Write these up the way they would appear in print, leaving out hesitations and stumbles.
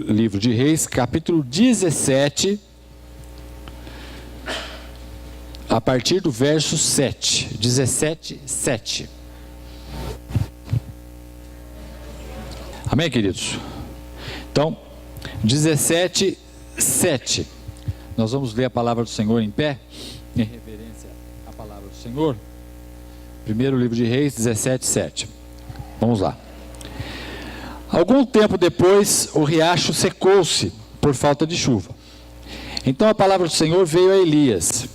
livro de Reis, capítulo 17, a partir do verso 7, 17, 7. Amém, queridos? Então, 17, 7. Nós vamos ler a palavra do Senhor em pé, em reverência à palavra do Senhor. Primeiro livro de Reis, 17, 7. Vamos lá. Algum tempo depois, o riacho secou-se por falta de chuva. Então a palavra do Senhor veio a Elias: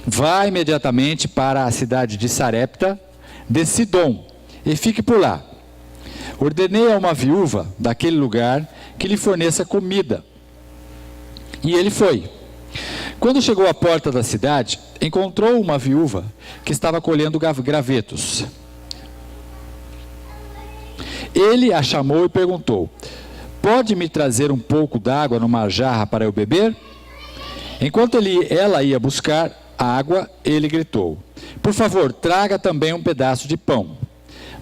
vá imediatamente para a cidade de Sarepta, de Sidom, e fique por lá. Ordenei a uma viúva daquele lugar que lhe forneça comida. E ele foi. Quando chegou à porta da cidade, encontrou uma viúva que estava colhendo gravetos. Ele a chamou e perguntou: pode me trazer um pouco d'água numa jarra para eu beber? Enquanto ela ia buscar água, ele gritou: por favor, traga também um pedaço de pão.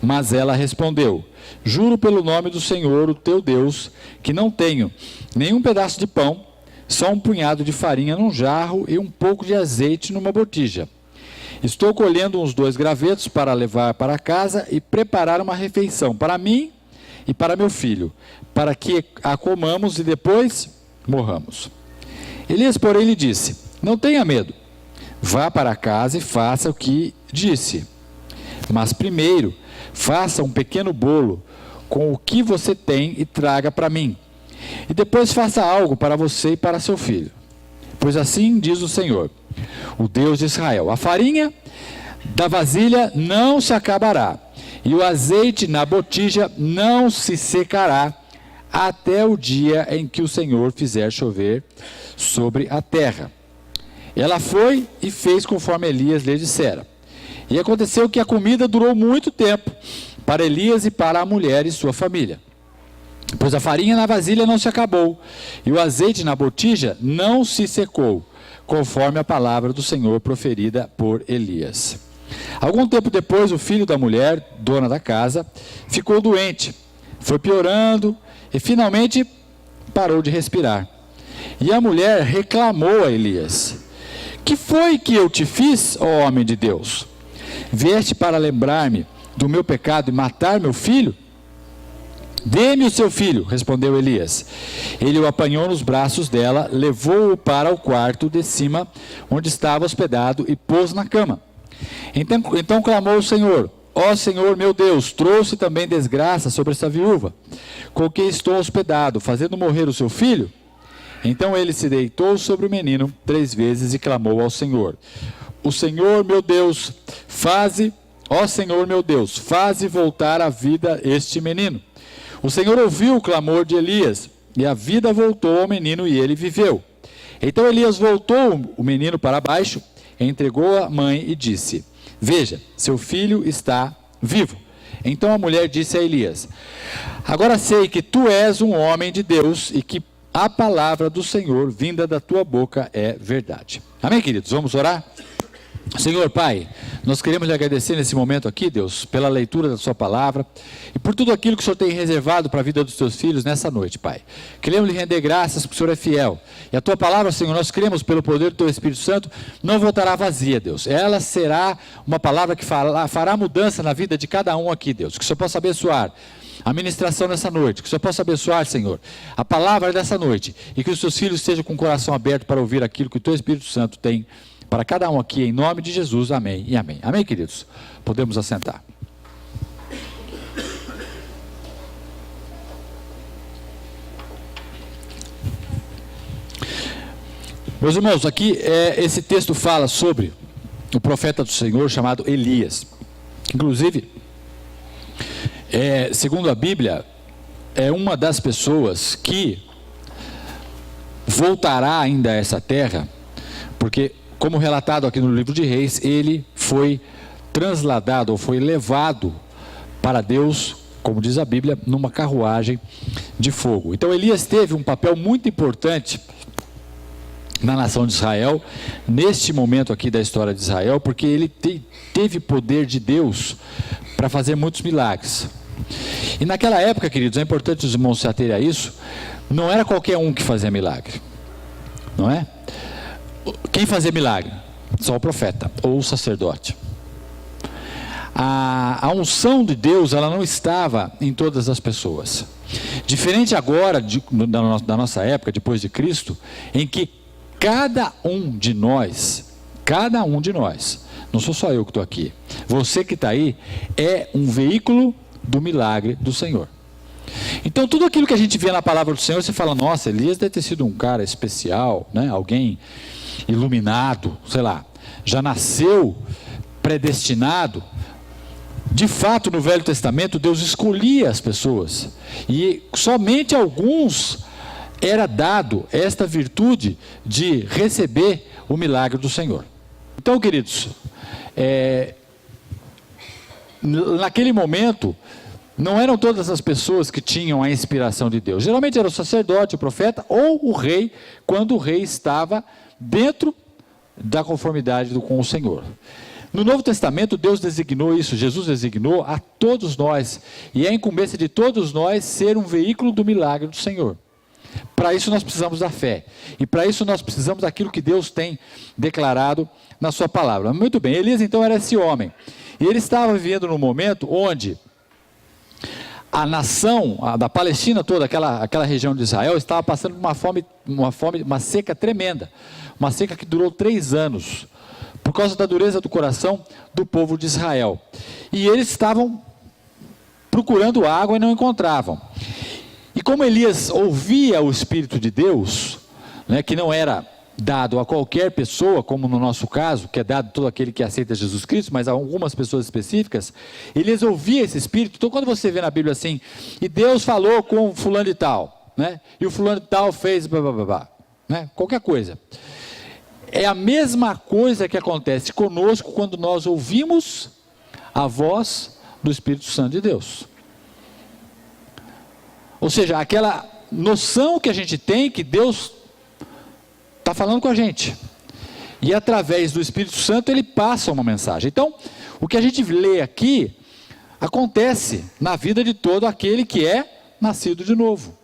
Mas ela respondeu: juro pelo nome do Senhor, o teu Deus, que não tenho nenhum pedaço de pão, só um punhado de farinha num jarro e um pouco de azeite numa botija. Estou colhendo uns 2 gravetos para levar para casa e preparar uma refeição para mim e para meu filho, para que a comamos e depois morramos. Elias, porém, lhe disse: não tenha medo, vá para casa e faça o que disse. Mas primeiro, faça um pequeno bolo com o que você tem e traga para mim. E depois faça algo para você e para seu filho. Pois assim diz o Senhor, o Deus de Israel: a farinha da vasilha não se acabará, e o azeite na botija não se secará, até o dia em que o Senhor fizer chover sobre a terra. Ela foi e fez conforme Elias lhe dissera. E aconteceu que a comida durou muito tempo para Elias e para a mulher e sua família. Pois a farinha na vasilha não se acabou, e o azeite na botija não se secou, conforme a palavra do Senhor proferida por Elias. Algum tempo depois, o filho da mulher, dona da casa, ficou doente, foi piorando e finalmente parou de respirar. E a mulher reclamou a Elias: que foi que eu te fiz, ó homem de Deus? Vieste para lembrar-me do meu pecado e matar meu filho? Dê-me o seu filho, respondeu Elias. Ele o apanhou nos braços dela, levou-o para o quarto de cima, onde estava hospedado, e pôs na cama. Então clamou o Senhor: ó Senhor meu Deus, trouxe também desgraça sobre essa viúva, com quem estou hospedado, fazendo morrer o seu filho? Então ele se deitou sobre o menino 3 vezes e clamou ao Senhor: o Senhor meu Deus, ó Senhor meu Deus, faze voltar à vida este menino. O Senhor ouviu o clamor de Elias, e a vida voltou ao menino e ele viveu. Então Elias voltou o menino para baixo, entregou a mãe e disse: veja, seu filho está vivo. Então a mulher disse a Elias: agora sei que tu és um homem de Deus e que a palavra do Senhor vinda da tua boca é verdade. Amém, queridos? Vamos orar? Senhor Pai, nós queremos lhe agradecer nesse momento aqui, Deus, pela leitura da sua palavra e por tudo aquilo que o Senhor tem reservado para a vida dos teus filhos nessa noite, Pai. Queremos lhe render graças porque o Senhor é fiel. E a tua palavra, Senhor, nós cremos pelo poder do teu Espírito Santo, não voltará vazia, Deus. Ela será uma palavra que fará mudança na vida de cada um aqui, Deus. Que o Senhor possa abençoar a ministração nessa noite, que o Senhor possa abençoar, Senhor, a palavra dessa noite, e que os seus filhos estejam com o coração aberto para ouvir aquilo que o teu Espírito Santo tem para cada um aqui, em nome de Jesus, amém e amém. Amém, queridos? Podemos assentar. Meus irmãos, aqui esse texto fala sobre o profeta do Senhor chamado Elias. Inclusive, segundo a Bíblia, é uma das pessoas que voltará ainda a essa terra, porque, como relatado aqui no livro de Reis, ele foi transladado ou foi levado para Deus, como diz a Bíblia, numa carruagem de fogo. Então Elias teve um papel muito importante na nação de Israel, neste momento aqui da história de Israel, porque ele teve poder de Deus para fazer muitos milagres. E naquela época, queridos, é importante os irmãos se aterem a isso, não era qualquer um que fazia milagre, não é? Quem fazia milagre? Só o profeta ou o sacerdote. A unção de Deus, ela não estava em todas as pessoas. Diferente agora da nossa época, depois de Cristo, em que cada um de nós, não sou só eu que estou aqui, você que está aí, é um veículo do milagre do Senhor. Então tudo aquilo que a gente vê na palavra do Senhor, você fala, nossa, Elias deve ter sido um cara especial, né? Alguém iluminado, sei lá, já nasceu predestinado. De fato, no Velho Testamento, Deus escolhia as pessoas, e somente a alguns era dado esta virtude de receber o milagre do Senhor. Então, queridos, naquele momento, não eram todas as pessoas que tinham a inspiração de Deus. Geralmente era o sacerdote, o profeta ou o rei, quando o rei estava dentro da conformidade com o Senhor. No Novo Testamento, Deus designou isso, Jesus designou a todos nós, e é incumbência de todos nós ser um veículo do milagre do Senhor. Para isso nós precisamos da fé, e para isso nós precisamos daquilo que Deus tem declarado na sua palavra. Muito bem, Elias então era esse homem, e ele estava vivendo num momento onde a nação da Palestina toda, aquela região de Israel, estava passando por uma seca tremenda, uma seca que durou 3 anos, por causa da dureza do coração do povo de Israel. E eles estavam procurando água e não encontravam. E como Elias ouvia o Espírito de Deus, né, que não era dado a qualquer pessoa, como no nosso caso, que é dado a todo aquele que aceita Jesus Cristo, mas a algumas pessoas específicas, Elias ouvia esse Espírito. Então quando você vê na Bíblia assim, e Deus falou com fulano de tal, né, e o fulano de tal fez blá, blá, blá, blá, né, qualquer coisa. É a mesma coisa que acontece conosco quando nós ouvimos a voz do Espírito Santo de Deus. Ou seja, aquela noção que a gente tem que Deus está falando com a gente. E através do Espírito Santo ele passa uma mensagem. Então, o que a gente lê aqui acontece na vida de todo aquele que é nascido de novo.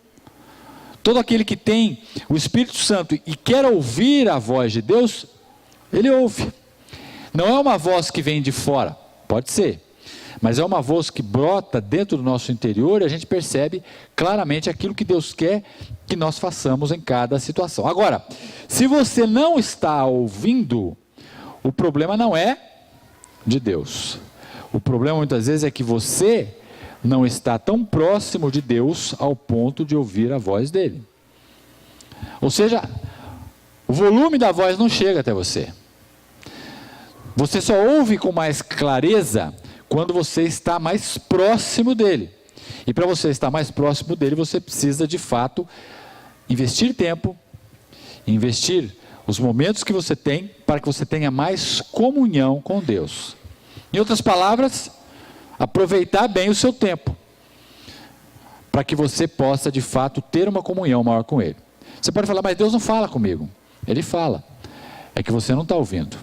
Todo aquele que tem o Espírito Santo e quer ouvir a voz de Deus, ele ouve. Não é uma voz que vem de fora, pode ser, mas é uma voz que brota dentro do nosso interior e a gente percebe claramente aquilo que Deus quer que nós façamos em cada situação. Agora, se você não está ouvindo, o problema não é de Deus. O problema muitas vezes é que você não está tão próximo de Deus ao ponto de ouvir a voz dele. Ou seja, o volume da voz não chega até você. Você só ouve com mais clareza quando você está mais próximo dele. E para você estar mais próximo dele, você precisa de fato investir tempo, investir os momentos que você tem para que você tenha mais comunhão com Deus. Em outras palavras, aproveitar bem o seu tempo, para que você possa de fato ter uma comunhão maior com Ele. Você pode falar, mas Deus não fala comigo. Ele fala, é que você não está ouvindo.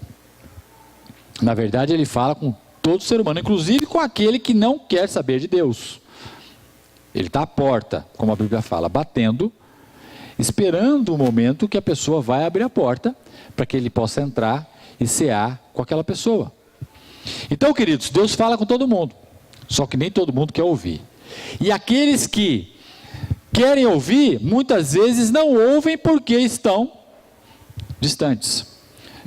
Na verdade Ele fala com todo ser humano, inclusive com aquele que não quer saber de Deus. Ele está à porta, como a Bíblia fala, batendo, esperando o momento que a pessoa vai abrir a porta, para que ele possa entrar e cear com aquela pessoa. Então, queridos, Deus fala com todo mundo, só que nem todo mundo quer ouvir. E aqueles que querem ouvir, muitas vezes não ouvem porque estão distantes.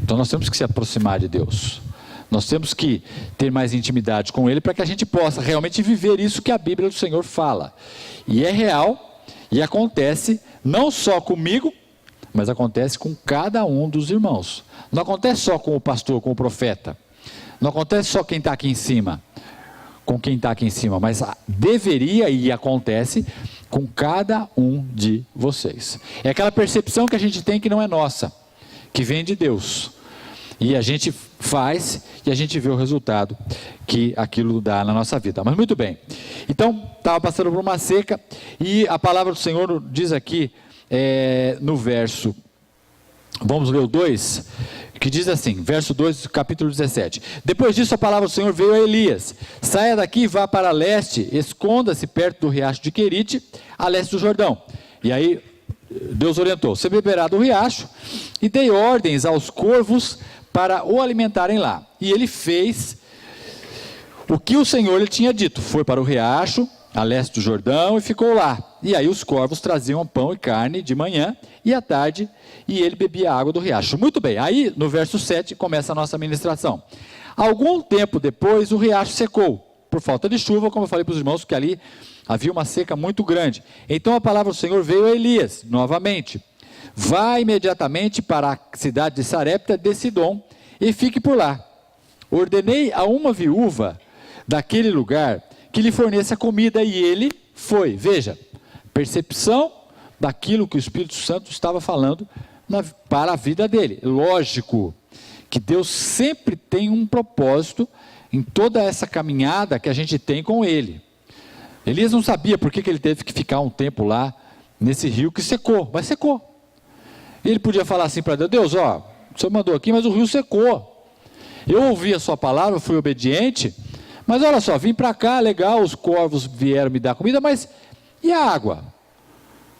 Então nós temos que se aproximar de Deus. Nós temos que ter mais intimidade com Ele para que a gente possa realmente viver isso que a Bíblia do Senhor fala. E é real e acontece não só comigo, mas acontece com cada um dos irmãos. Não acontece só com o pastor, com o profeta. Não acontece só quem está aqui em cima, com quem está aqui em cima, mas deveria e acontece com cada um de vocês. É aquela percepção que a gente tem que não é nossa, que vem de Deus. E a gente faz e a gente vê o resultado que aquilo dá na nossa vida. Mas muito bem. Então, estava passando por uma seca e a palavra do Senhor diz aqui no verso, vamos ler o 2, que diz assim, verso 2 do capítulo 17. Depois disso a palavra do Senhor veio a Elias. Saia daqui e vá para leste, esconda-se perto do riacho de Querite, a leste do Jordão. E aí Deus orientou: você beberá do riacho, e dei ordens aos corvos para o alimentarem lá. E ele fez o que o Senhor lhe tinha dito. Foi para o riacho, a leste do Jordão, e ficou lá. E aí os corvos traziam pão e carne de manhã e à tarde, e ele bebia a água do riacho. Muito bem, aí no verso 7 começa a nossa ministração. Algum tempo depois o riacho secou, por falta de chuva, como eu falei para os irmãos, que ali havia uma seca muito grande. Então a palavra do Senhor veio a Elias, novamente: vá imediatamente para a cidade de Sarepta de Sidom e fique por lá. Ordenei a uma viúva daquele lugar que lhe forneça comida, e ele foi. Veja, percepção daquilo que o Espírito Santo estava falando para a vida dele. Lógico que Deus sempre tem um propósito em toda essa caminhada que a gente tem com ele. Elias não sabia por que ele teve que ficar um tempo lá nesse rio que secou, mas secou. Ele podia falar assim para Deus: Deus, ó, o Senhor mandou aqui, mas o rio secou. Eu ouvi a sua palavra, fui obediente, mas olha só, vim para cá, legal, os corvos vieram me dar comida, mas e a água?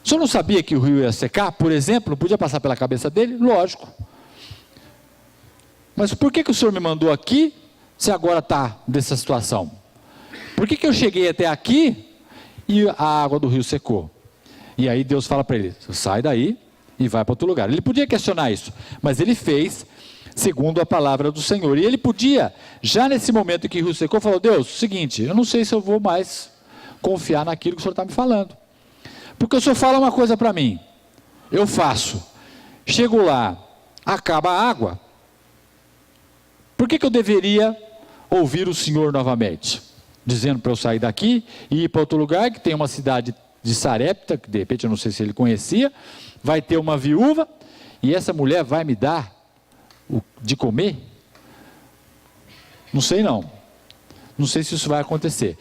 O senhor não sabia que o rio ia secar, por exemplo? Não podia passar pela cabeça dele? Lógico. Mas por que o senhor me mandou aqui, se agora está dessa situação? Por que eu cheguei até aqui e a água do rio secou? E aí Deus fala para ele: sai daí e vai para outro lugar. Ele podia questionar isso, mas ele fez segundo a palavra do Senhor. E ele podia, já nesse momento em que o rio secou, falou: Deus, seguinte, eu não sei se eu vou mais confiar naquilo que o Senhor está me falando. Porque o Senhor fala uma coisa para mim, eu faço, chego lá, acaba a água. Por que eu deveria ouvir o Senhor novamente? Dizendo para eu sair daqui e ir para outro lugar, que tem uma cidade de Sarepta, que de repente eu não sei se ele conhecia, vai ter uma viúva, e essa mulher vai me dar de comer? Não sei não. Não sei se isso vai acontecer.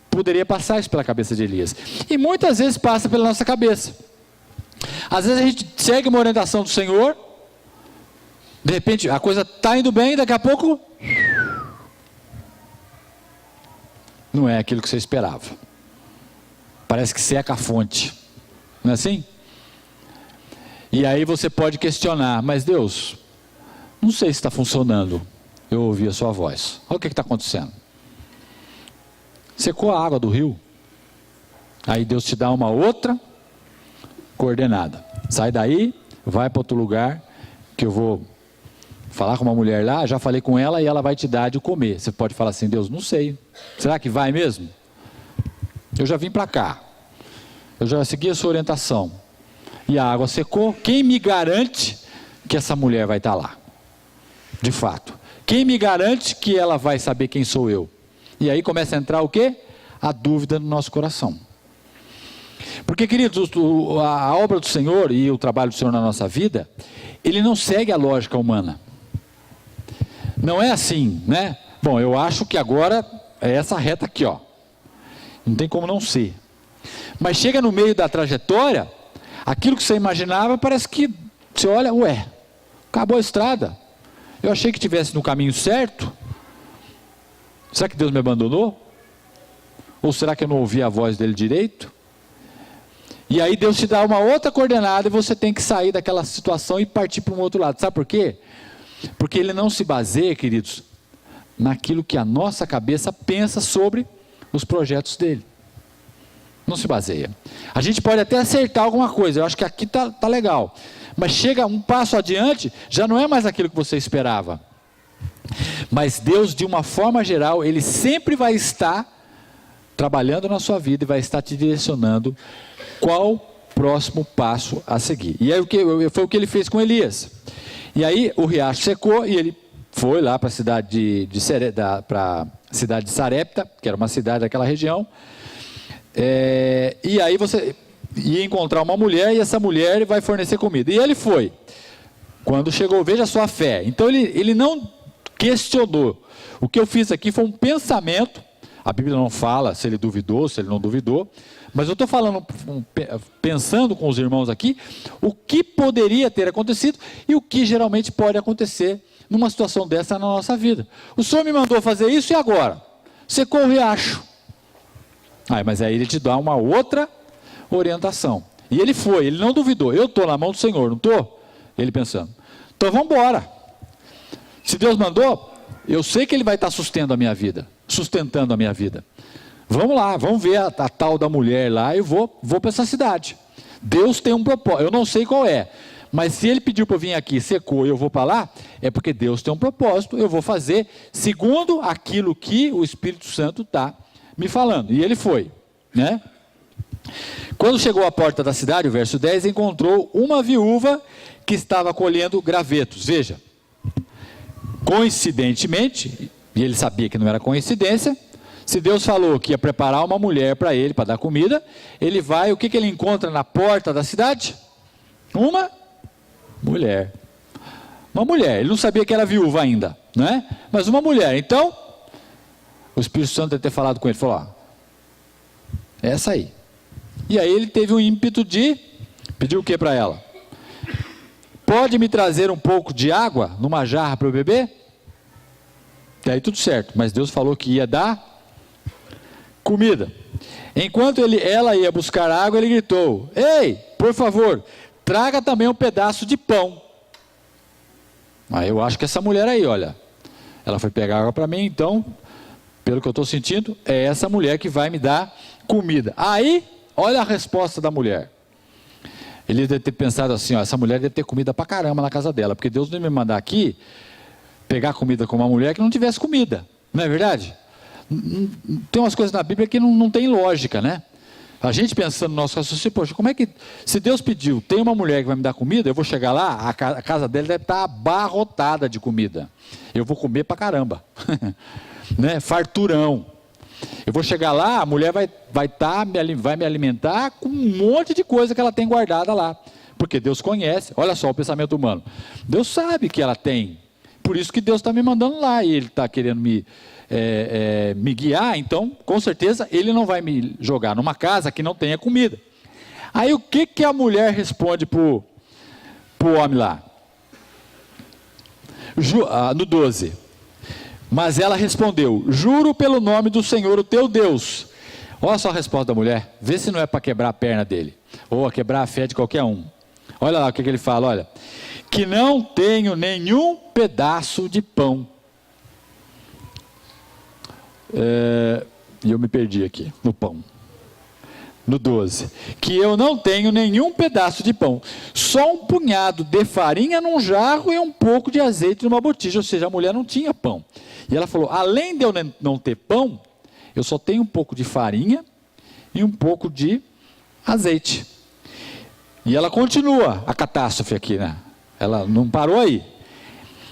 Poderia passar isso pela cabeça de Elias. E muitas vezes passa pela nossa cabeça. Às vezes a gente segue uma orientação do Senhor, de repente a coisa está indo bem, daqui a pouco não é aquilo que você esperava. Parece que seca a fonte. Não é assim? E aí você pode questionar: mas Deus, não sei se está funcionando. Eu ouvi a sua voz. Olha o que está acontecendo. Secou a água do rio. Aí Deus te dá uma outra coordenada. Sai daí, vai para outro lugar, que eu vou falar com uma mulher lá, já falei com ela, e ela vai te dar de comer. Você pode falar assim: Deus, não sei. Será que vai mesmo? Eu já vim para cá. Eu já segui a sua orientação. E a água secou. Quem me garante que essa mulher vai estar lá? De fato. Quem me garante que ela vai saber quem sou eu? E aí começa a entrar o quê? A dúvida no nosso coração. Porque, queridos, a obra do Senhor e o trabalho do Senhor na nossa vida, ele não segue a lógica humana. Não é assim, né? Bom, eu acho que agora é essa reta aqui, ó. Não tem como não ser. Mas chega no meio da trajetória, aquilo que você imaginava parece que você olha, ué, acabou a estrada. Eu achei que estivesse no caminho certo. Será que Deus me abandonou? Ou será que eu não ouvi a voz dele direito? E aí Deus te dá uma outra coordenada e você tem que sair daquela situação e partir para um outro lado. Sabe por quê? Porque ele não se baseia, queridos, naquilo que a nossa cabeça pensa sobre os projetos dele. Não se baseia. A gente pode até acertar alguma coisa, eu acho que aqui tá legal. Mas chega um passo adiante, já não é mais aquilo que você esperava. Mas Deus, de uma forma geral, ele sempre vai estar trabalhando na sua vida e vai estar te direcionando qual próximo passo a seguir. E aí foi o que ele fez com Elias. E aí o riacho secou e ele foi lá para a cidade de Sarepta, que era uma cidade daquela região. E aí você ia encontrar uma mulher, e essa mulher vai fornecer comida. E ele foi. Quando chegou, veja a sua fé. Então ele não questionou. O que eu fiz aqui foi um pensamento. A Bíblia não fala se ele duvidou, se ele não duvidou, mas eu estou falando, pensando com os irmãos aqui, o que poderia ter acontecido e o que geralmente pode acontecer numa situação dessa na nossa vida. O Senhor me mandou fazer isso, e agora? Secou o riacho. Mas aí ele te dá uma outra orientação. E ele foi, ele não duvidou. Eu estou na mão do Senhor, não estou? Ele pensando. Então vamos embora. Se Deus mandou, eu sei que Ele vai estar sustentando a minha vida. Vamos lá, vamos ver a tal da mulher lá e vou para essa cidade. Deus tem um propósito, eu não sei qual é. Mas se Ele pediu para eu vir aqui, secou e eu vou para lá, é porque Deus tem um propósito, eu vou fazer segundo aquilo que o Espírito Santo está me falando. E ele foi, né? Quando chegou à porta da cidade, o verso 10, encontrou uma viúva que estava colhendo gravetos. Veja, coincidentemente, e ele sabia que não era coincidência, se Deus falou que ia preparar uma mulher para ele, para dar comida, ele vai, o que ele encontra na porta da cidade? Uma mulher. Uma mulher, ele não sabia que era viúva ainda, né? Mas uma mulher. Então, o Espírito Santo deve ter falado com ele, falou, ó, essa aí. E aí ele teve um ímpeto de pedir o que para ela? Pode me trazer um pouco de água numa jarra para eu beber? E aí tudo certo, mas Deus falou que ia dar comida. Enquanto ela ia buscar água, ele gritou, ei, por favor, traga também um pedaço de pão. Aí eu acho que essa mulher aí, olha, ela foi pegar água para mim, então, pelo que eu estou sentindo, é essa mulher que vai me dar comida. Aí, olha a resposta da mulher. Ele deve ter pensado assim, ó, essa mulher deve ter comida pra caramba na casa dela, porque Deus não ia me mandar aqui pegar comida com uma mulher que não tivesse comida, não é verdade? Tem umas coisas na Bíblia que não tem lógica, né? A gente pensando no nosso raciocínio, poxa, como é que, se Deus pediu, tem uma mulher que vai me dar comida, eu vou chegar lá, a casa dela deve estar abarrotada de comida, eu vou comer pra caramba, né? Farturão. Eu vou chegar lá, a mulher vai me alimentar com um monte de coisa que ela tem guardada lá, porque Deus conhece, olha só o pensamento humano, Deus sabe que ela tem, por isso que Deus está me mandando lá, e Ele está querendo me guiar, então, com certeza, Ele não vai me jogar numa casa que não tenha comida. Aí o que a mulher responde para o homem lá? No 12, mas ela respondeu, juro pelo nome do Senhor, o teu Deus. Olha só a resposta da mulher, vê se não é para quebrar a perna dele, ou a quebrar a fé de qualquer um. Olha lá o que ele fala, olha, que não tenho nenhum pedaço de pão. E eu me perdi aqui, no pão. No 12, que eu não tenho nenhum pedaço de pão, só um punhado de farinha num jarro e um pouco de azeite numa botija, ou seja, a mulher não tinha pão. E ela falou, além de eu não ter pão, eu só tenho um pouco de farinha e um pouco de azeite. E ela continua a catástrofe aqui, né? Ela não parou aí.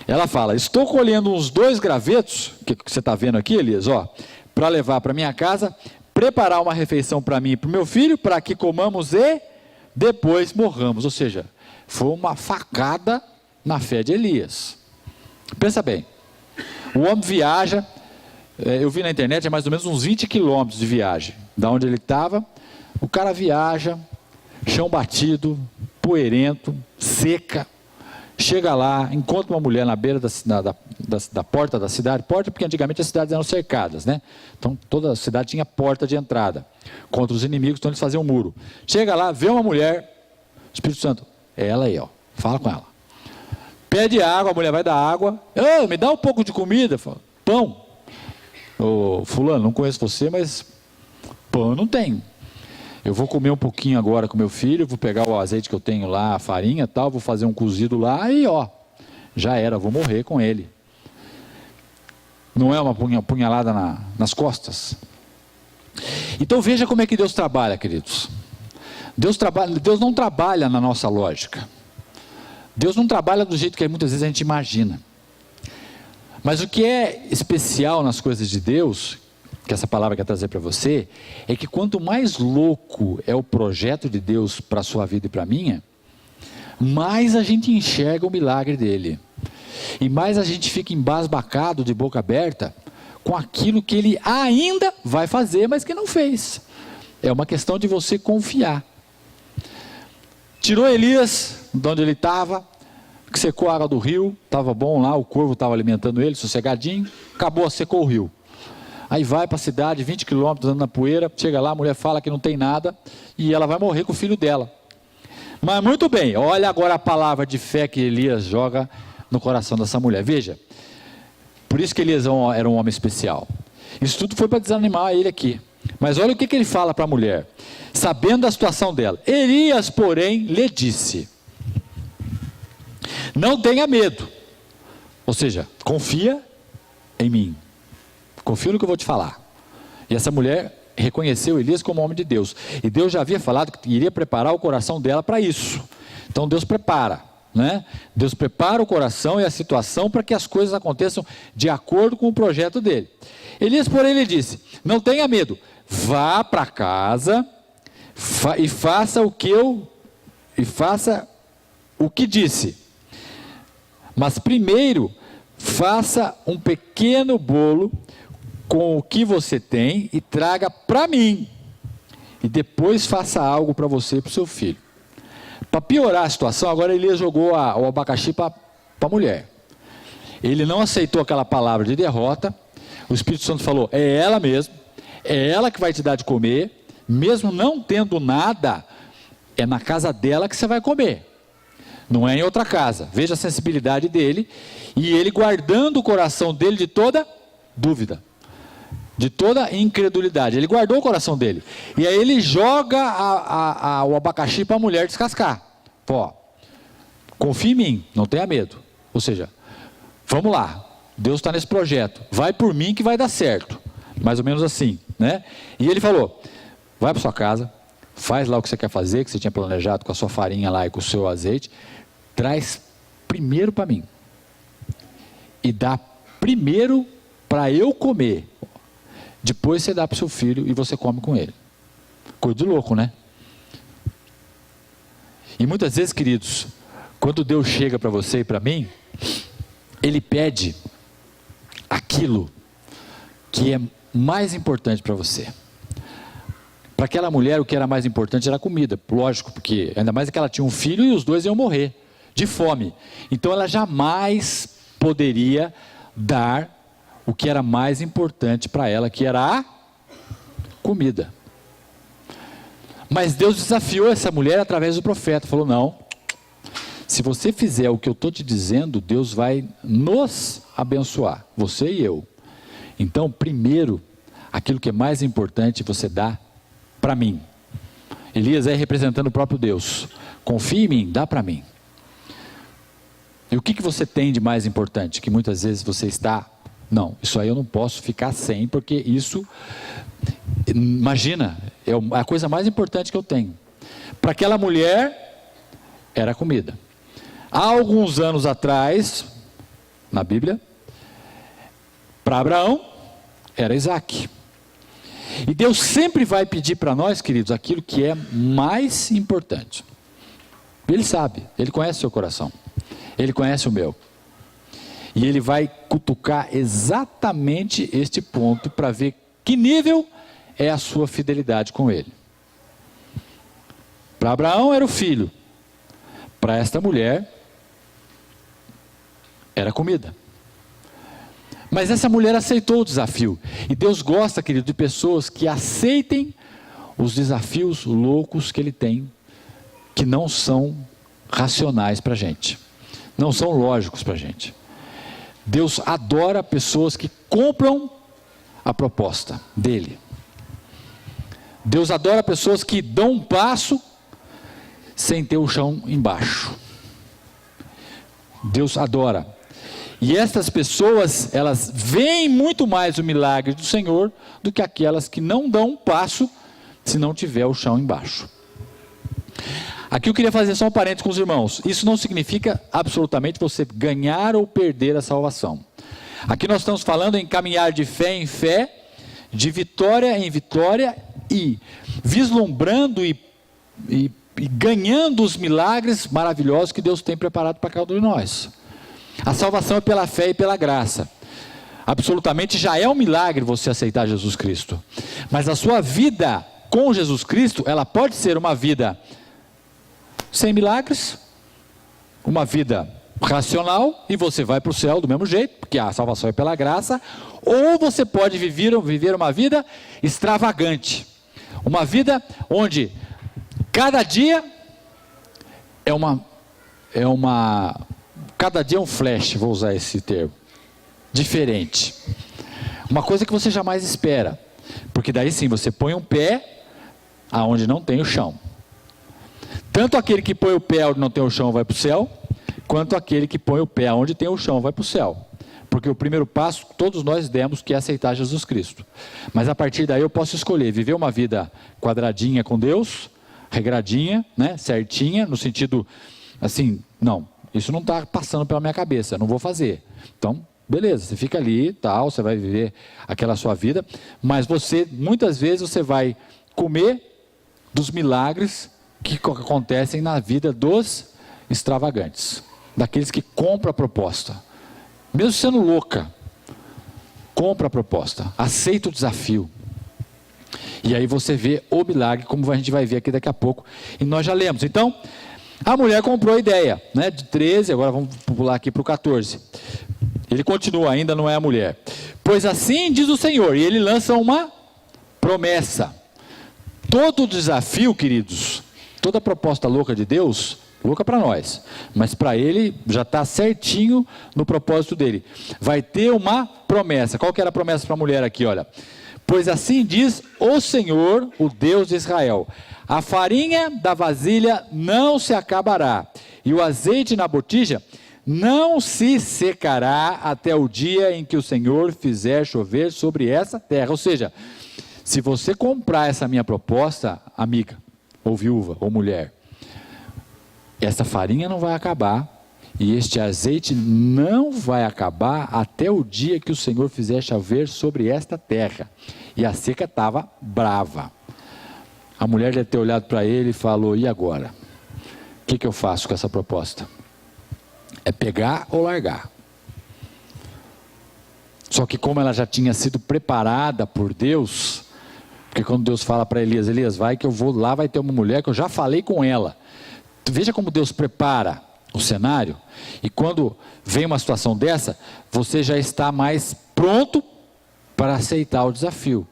Ela fala, estou colhendo uns 2 gravetos, que você está vendo aqui, Elias, ó, para levar para minha casa, preparar uma refeição para mim e para o meu filho, para que comamos e depois morramos. Ou seja, foi uma facada na fé de Elias. Pensa bem, o homem viaja, eu vi na internet, é mais ou menos uns 20 quilômetros de viagem, da onde ele estava, o cara viaja, chão batido, poeirento, seca, chega lá, encontra uma mulher na beira da porta da cidade, porta porque antigamente as cidades eram cercadas, né? Então toda a cidade tinha porta de entrada, contra os inimigos, então eles faziam um muro. Chega lá, vê uma mulher, Espírito Santo, é ela aí, ó, fala com ela. Pede água, a mulher vai dar água, me dá um pouco de comida, fala, pão. Ô, fulano, não conheço você, mas pão eu não tenho. Eu vou comer um pouquinho agora com meu filho, vou pegar o azeite que eu tenho lá, a farinha e tal, vou fazer um cozido lá e ó, já era, vou morrer com ele. Não é uma punhalada nas costas? Então veja como é que Deus trabalha, queridos. Deus não trabalha na nossa lógica. Deus não trabalha do jeito que muitas vezes a gente imagina. Mas o que é especial nas coisas de Deus, que essa palavra quer trazer para você, é que quanto mais louco é o projeto de Deus para a sua vida e para a minha, mais a gente enxerga o milagre dele. E mais a gente fica embasbacado, de boca aberta, com aquilo que ele ainda vai fazer, mas que não fez. É uma questão de você confiar. Tirou Elias de onde ele estava, secou a água do rio, estava bom lá, o corvo estava alimentando ele, sossegadinho, acabou, secou o rio. Aí vai para a cidade, 20 quilômetros andando na poeira, chega lá, a mulher fala que não tem nada, e ela vai morrer com o filho dela. Mas muito bem, olha agora a palavra de fé que Elias joga no coração dessa mulher. Veja, por isso que Elias era um homem especial. Isso tudo foi para desanimar ele aqui. Mas olha o que ele fala para a mulher, sabendo da situação dela. Elias, porém, lhe disse: não tenha medo. Ou seja, confia em mim. Confia no que eu vou te falar. E essa mulher reconheceu Elias como homem de Deus. E Deus já havia falado que iria preparar o coração dela para isso. Então Deus prepara, né? Deus prepara o coração e a situação para que as coisas aconteçam de acordo com o projeto dele. Elias, porém, lhe disse: não tenha medo, vá para casa e faça o que disse. Mas primeiro, faça um pequeno bolo com o que você tem e traga para mim. E depois faça algo para você e para o seu filho. Para piorar a situação, agora Elias jogou o abacaxi para a mulher. Ele não aceitou aquela palavra de derrota. O Espírito Santo falou: é ela mesmo, é ela que vai te dar de comer, mesmo não tendo nada, é na casa dela que você vai comer, não é em outra casa. Veja a sensibilidade dele, e ele guardando o coração dele de toda dúvida, de toda incredulidade. Ele guardou o coração dele, e aí ele joga o abacaxi para a mulher descascar. Ó, confia em mim, não tenha medo. Ou seja, vamos lá, Deus está nesse projeto, vai por mim que vai dar certo. Mais ou menos assim, né? E ele falou: vai para sua casa, faz lá o que você quer fazer, que você tinha planejado com a sua farinha lá e com o seu azeite, traz primeiro para mim, e dá primeiro para eu comer, depois você dá para o seu filho e você come com ele. Coisa de louco, né? E muitas vezes, queridos, quando Deus chega para você e para mim, Ele pede aquilo que é mais importante para você. Para aquela mulher, o que era mais importante era a comida, lógico, porque ainda mais que ela tinha um filho e os dois iam morrer de fome. Então ela jamais poderia dar o que era mais importante para ela, que era a comida. Mas Deus desafiou essa mulher através do profeta, falou: não, se você fizer o que eu estou te dizendo, Deus vai nos abençoar, você e eu. Então, primeiro, aquilo que é mais importante você dá para mim. Elias é representando o próprio Deus. Confia em mim, dá para mim. E o que você tem de mais importante? Que muitas vezes você está: não, isso aí eu não posso ficar sem, porque isso, imagina, é a coisa mais importante que eu tenho. Para aquela mulher, era a comida. Há alguns anos atrás, na Bíblia, para Abraão, era Isaac. E Deus sempre vai pedir para nós, queridos, aquilo que é mais importante. Ele sabe, Ele conhece o seu coração, Ele conhece o meu. E Ele vai cutucar exatamente este ponto para ver que nível é a sua fidelidade com Ele. Para Abraão era o filho, para esta mulher era comida. Mas essa mulher aceitou o desafio. E Deus gosta, querido, de pessoas que aceitem os desafios loucos que Ele tem, que não são racionais para a gente, não são lógicos para a gente. Deus adora pessoas que compram a proposta dEle. Deus adora pessoas que dão um passo sem ter o chão embaixo. Deus adora. E essas pessoas, elas veem muito mais o milagre do Senhor do que aquelas que não dão um passo se não tiver o chão embaixo. Aqui eu queria fazer só um parênteses com os irmãos. Isso não significa absolutamente você ganhar ou perder a salvação. Aqui nós estamos falando em caminhar de fé em fé, de vitória em vitória e vislumbrando e ganhando os milagres maravilhosos que Deus tem preparado para cada um de nós. A salvação é pela fé e pela graça. Absolutamente já é um milagre você aceitar Jesus Cristo. Mas a sua vida com Jesus Cristo, ela pode ser uma vida sem milagres, uma vida racional, e você vai para o céu do mesmo jeito, porque a salvação é pela graça, ou você pode viver uma vida extravagante, uma vida onde cada dia cada dia é um flash, vou usar esse termo, diferente. Uma coisa que você jamais espera, porque daí sim você põe um pé aonde não tem o chão. Tanto aquele que põe o pé onde não tem o chão vai para o céu, quanto aquele que põe o pé onde tem o chão vai para o céu. Porque o primeiro passo todos nós demos, que é aceitar Jesus Cristo. Mas a partir daí eu posso escolher viver uma vida quadradinha com Deus, regradinha, né, certinha, no sentido assim, não, isso não está passando pela minha cabeça, não vou fazer. Então, beleza, você fica ali, tal, você vai viver aquela sua vida, mas muitas vezes você vai comer dos milagres que acontecem na vida dos extravagantes, daqueles que compram a proposta, mesmo sendo louca, compra a proposta, aceita o desafio, e aí você vê o milagre, como a gente vai ver aqui daqui a pouco, e nós já lemos. Então, a mulher comprou a ideia, né, de 13, agora vamos pular aqui para o 14, ele continua, ainda não é a mulher, pois assim diz o Senhor, e ele lança uma promessa. Todo desafio, queridos, toda proposta louca de Deus, louca para nós, mas para ele já está certinho no propósito dele. Vai ter uma promessa. Qual que era a promessa para a mulher aqui? Olha, pois assim diz o Senhor, o Deus de Israel: a farinha da vasilha não se acabará, e o azeite na botija não se secará até o dia em que o Senhor fizer chover sobre essa terra. Ou seja, se você comprar essa minha proposta, amiga, ou viúva, ou mulher, essa farinha não vai acabar, e este azeite não vai acabar até o dia que o Senhor fizer chover sobre esta terra. E a seca estava brava. A mulher deve ter olhado para ele e falou: e agora? O que eu faço com essa proposta? É pegar ou largar? Só que como ela já tinha sido preparada por Deus, porque quando Deus fala para Elias: Elias, vai que eu vou lá, vai ter uma mulher que eu já falei com ela. Veja como Deus prepara o cenário, e quando vem uma situação dessa, você já está mais pronto para aceitar o desafio.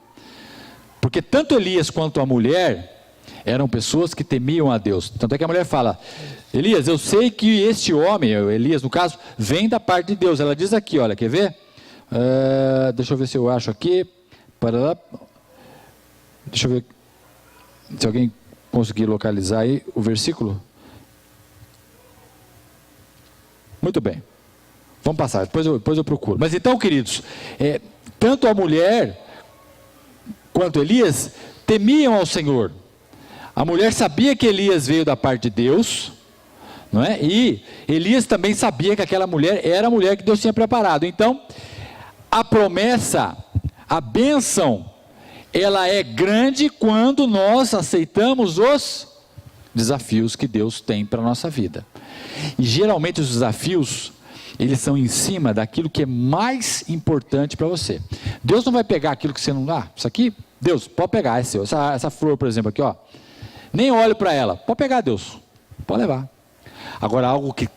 Porque tanto Elias quanto a mulher eram pessoas que temiam a Deus. Tanto é que a mulher fala: Elias, eu sei que este homem, Elias no caso, vem da parte de Deus. Ela diz aqui, olha, quer ver? Deixa eu ver se eu acho aqui. Deixa eu ver se alguém conseguir localizar aí o versículo. Muito bem, vamos passar, depois eu procuro. Mas então, queridos, tanto a mulher quanto Elias temiam ao Senhor. A mulher sabia que Elias veio da parte de Deus, não é? E Elias também sabia que aquela mulher era a mulher que Deus tinha preparado. Então, a promessa, a bênção, ela é grande quando nós aceitamos os desafios que Deus tem para a nossa vida. E geralmente os desafios, eles são em cima daquilo que é mais importante para você. Deus não vai pegar aquilo que você não dá. Isso aqui, Deus, pode pegar, é seu. Essa flor, por exemplo, aqui, ó. Nem olho para ela. Pode pegar, Deus. Pode levar. Agora, algo que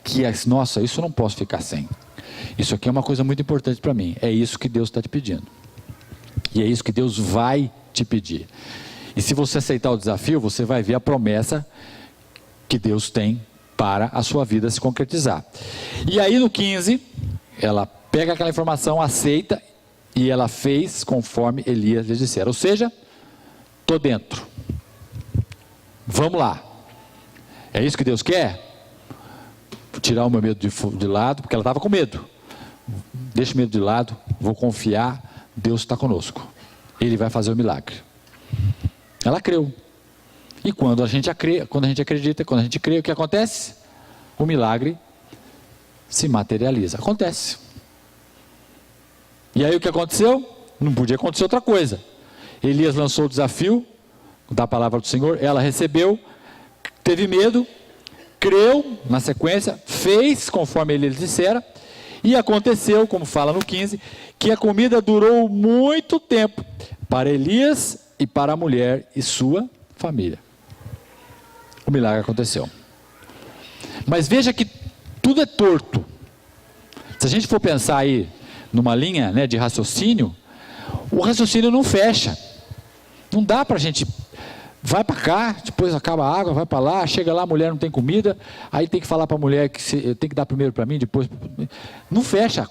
nossa, isso eu não posso ficar sem. Isso aqui é uma coisa muito importante para mim. É isso que Deus está te pedindo. E é isso que Deus vai te pedir. E se você aceitar o desafio, você vai ver a promessa que Deus tem para a sua vida se concretizar. E aí no 15, ela pega aquela informação, aceita, e ela fez conforme Elias lhe dissera. Ou seja, estou dentro. Vamos lá. É isso que Deus quer? Vou tirar o meu medo de lado, porque ela estava com medo. Deixa o medo de lado, vou confiar, Deus está conosco. Ele vai fazer o milagre. Ela creu. E quando a gente acredita, quando a gente crê, o que acontece? O milagre se materializa. Acontece. E aí o que aconteceu? Não podia acontecer outra coisa. Elias lançou o desafio da palavra do Senhor, ela recebeu, teve medo, creu na sequência, fez conforme ele dissera, e aconteceu, como fala no 15, que a comida durou muito tempo para Elias e para a mulher e sua família. O milagre aconteceu. Mas veja que tudo é torto. Se a gente for pensar aí numa linha, né, de raciocínio, o raciocínio não fecha. Não dá para a gente vai para cá, depois acaba a água, vai para lá, chega lá, a mulher não tem comida, aí tem que falar para a mulher que tem que dar primeiro para mim, depois... Não fecha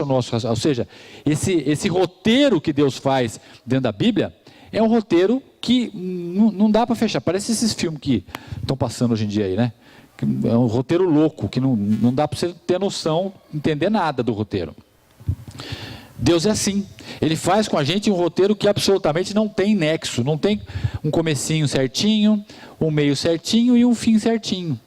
o nosso... Ou seja, esse roteiro que Deus faz dentro da Bíblia é um roteiro que não dá para fechar. Parece esses filmes que estão passando hoje em dia aí, né? É um roteiro louco, que não dá para você ter noção, entender nada do roteiro. Deus é assim, Ele faz com a gente um roteiro que absolutamente não tem nexo, não tem um comecinho certinho, um meio certinho e um fim certinho.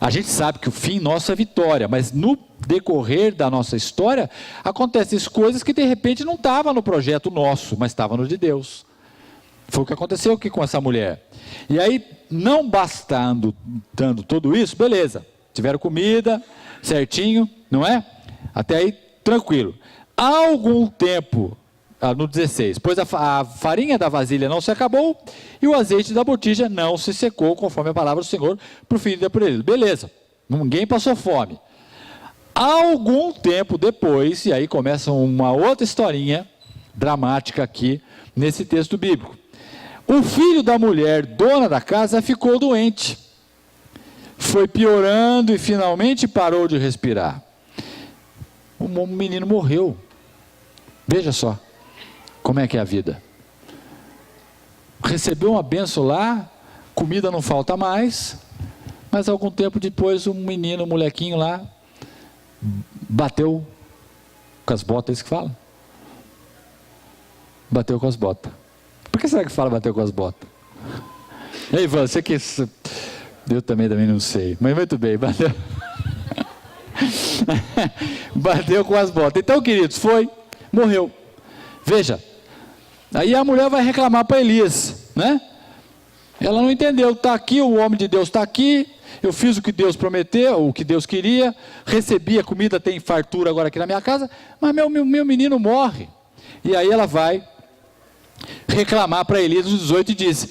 A gente sabe que o fim nosso é vitória, mas no decorrer da nossa história, acontecem coisas que de repente não estavam no projeto nosso, mas estavam no de Deus. Foi o que aconteceu aqui com essa mulher. E aí, não bastando dando tudo isso, beleza, tiveram comida, certinho, não é? Até aí, tranquilo. Há algum tempo, no 16, pois a farinha da vasilha não se acabou e o azeite da botija não se secou, conforme a palavra do Senhor, para o filho de Pereira. Beleza, ninguém passou fome. Há algum tempo depois, e aí começa uma outra historinha dramática aqui, nesse texto bíblico. O filho da mulher, dona da casa, ficou doente. Foi piorando e finalmente parou de respirar. O menino morreu. Veja só como é que é a vida. Recebeu uma benção lá, comida não falta mais, mas algum tempo depois um menino, um molequinho lá, bateu com as botas, é isso que fala? Bateu com as botas. Por que será que fala bateu com as botas? E aí, Ivan, você que... Eu também não sei, mas muito bem, bateu... bateu com as botas. Então, queridos, morreu. Veja, aí a mulher vai reclamar para Elias, né? Ela não entendeu, está aqui, o homem de Deus está aqui, eu fiz o que Deus prometeu, o que Deus queria, recebi a comida, tem fartura agora aqui na minha casa, mas meu menino morre. E aí ela vai reclamar para Elias no 18 e diz: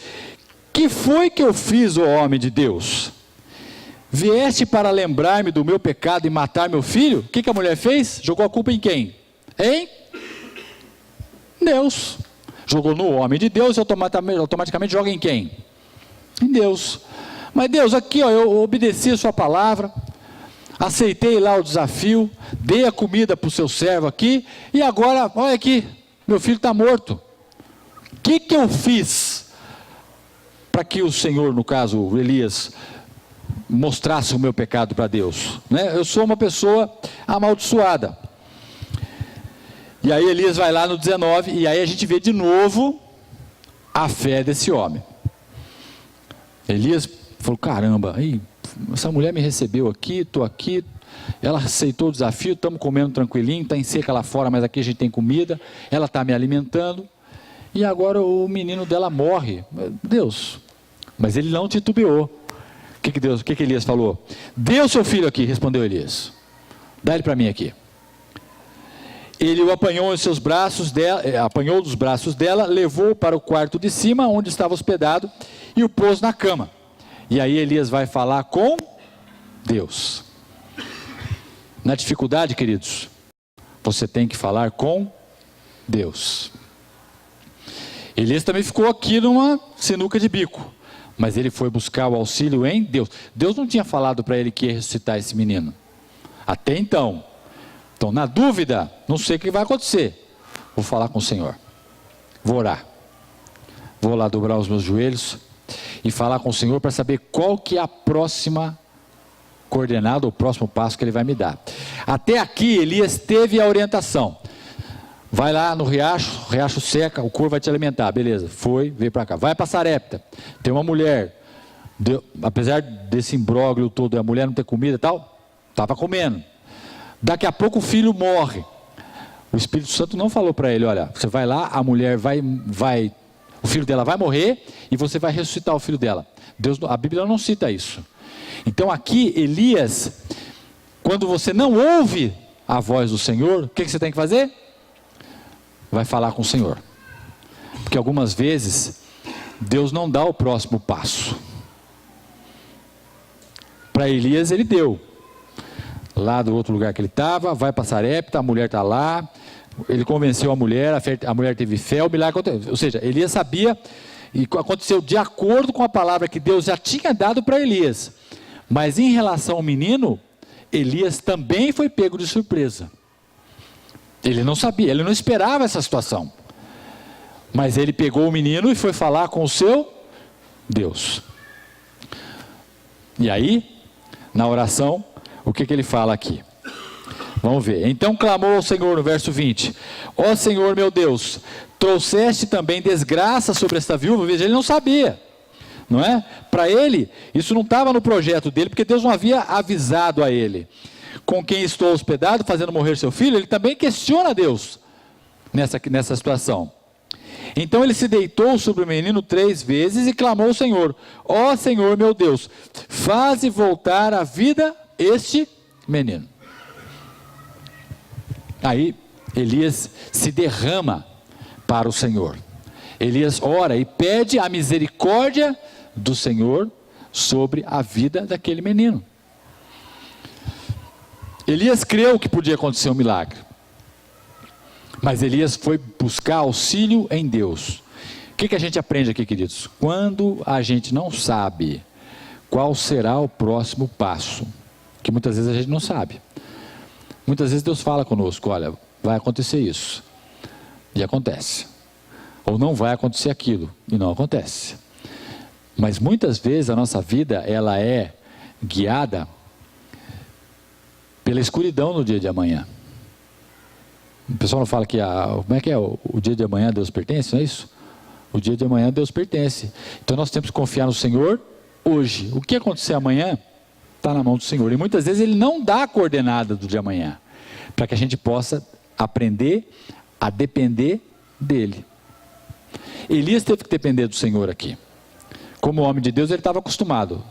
que foi que eu fiz, ó homem de Deus? Vieste para lembrar-me do meu pecado e matar meu filho? O que a mulher fez? Jogou a culpa em quem? Em Deus. Jogou no homem de Deus e automaticamente joga em quem? Em Deus. Mas Deus, aqui ó, eu obedeci a sua palavra, aceitei lá o desafio, dei a comida para o seu servo aqui, e agora, olha aqui, meu filho está morto. O que eu fiz para que o Senhor, no caso Elias, mostrasse o meu pecado para Deus, né? Eu sou uma pessoa amaldiçoada. E aí Elias vai lá no 19, e aí a gente vê de novo a fé desse homem. Elias falou: caramba, aí, essa mulher me recebeu aqui, estou aqui, ela aceitou o desafio, estamos comendo tranquilinho, está em seca lá fora, mas aqui a gente tem comida, ela está me alimentando, e agora o menino dela morre. Deus, mas ele não titubeou. O que Elias falou? Dê o seu filho aqui, respondeu Elias. Dá ele para mim aqui. Ele o apanhou em seus braços apanhou dos braços dela, levou para o quarto de cima, onde estava hospedado, e o pôs na cama. E aí Elias vai falar com Deus. Na dificuldade, queridos, você tem que falar com Deus. Elias também ficou aqui numa sinuca de bico, mas ele foi buscar o auxílio em Deus. Deus não tinha falado para ele que ia ressuscitar esse menino, até então. Então, na dúvida, não sei o que vai acontecer, vou falar com o Senhor, vou orar, vou lá dobrar os meus joelhos e falar com o Senhor para saber qual que é a próxima coordenada, o próximo passo que Ele vai me dar. Até aqui, Elias teve a orientação: vai lá no riacho, o riacho seca, o corvo vai te alimentar, beleza, veio para cá. Vai para Sarepta, tem uma mulher, apesar desse imbróglio todo, a mulher não ter comida e tal, estava comendo. Daqui a pouco o filho morre. O Espírito Santo não falou para ele: olha, você vai lá, a mulher o filho dela vai morrer e você vai ressuscitar o filho dela. A Bíblia não cita isso. Então aqui Elias, quando você não ouve a voz do Senhor, o que você tem que fazer? Vai falar com o Senhor. Porque algumas vezes Deus não dá o próximo passo. Para Elias ele deu. Lá do outro lugar que ele estava, vai para Sarepta, a mulher está lá, ele convenceu a mulher teve fé, o milagre aconteceu. Ou seja, Elias sabia e aconteceu de acordo com a palavra que Deus já tinha dado para Elias. Mas em relação ao menino, Elias também foi pego de surpresa. Ele não sabia, ele não esperava essa situação. Mas ele pegou o menino e foi falar com o seu Deus. E aí, na oração, o que ele fala aqui? Vamos ver. Então clamou ao Senhor no verso 20. Ó Senhor meu Deus, trouxeste também desgraça sobre esta viúva? Veja, ele não sabia, não é? Para ele, isso não estava no projeto dele, porque Deus não havia avisado a ele. Com quem estou hospedado, fazendo morrer seu filho, ele também questiona Deus nessa situação. Então ele se deitou sobre o menino 3 vezes e clamou ao Senhor: ó Senhor meu Deus, faze voltar à vida este menino. Aí Elias se derrama para o Senhor. Elias ora e pede a misericórdia do Senhor sobre a vida daquele menino. Elias creu que podia acontecer um milagre, mas Elias foi buscar auxílio em Deus. O que a gente aprende aqui, queridos? Quando a gente não sabe qual será o próximo passo, que muitas vezes a gente não sabe. Muitas vezes Deus fala conosco: olha, vai acontecer isso, e acontece. Ou não vai acontecer aquilo, e não acontece. Mas muitas vezes a nossa vida, ela é guiada pela escuridão no dia de amanhã. O pessoal não fala que, como é que é, o dia de amanhã Deus pertence, não é isso? O dia de amanhã Deus pertence. Então nós temos que confiar no Senhor hoje. O que acontecer amanhã está na mão do Senhor. E muitas vezes Ele não dá a coordenada do dia de amanhã, para que a gente possa aprender a depender dEle. Elias teve que depender do Senhor aqui. Como homem de Deus, ele estava acostumado.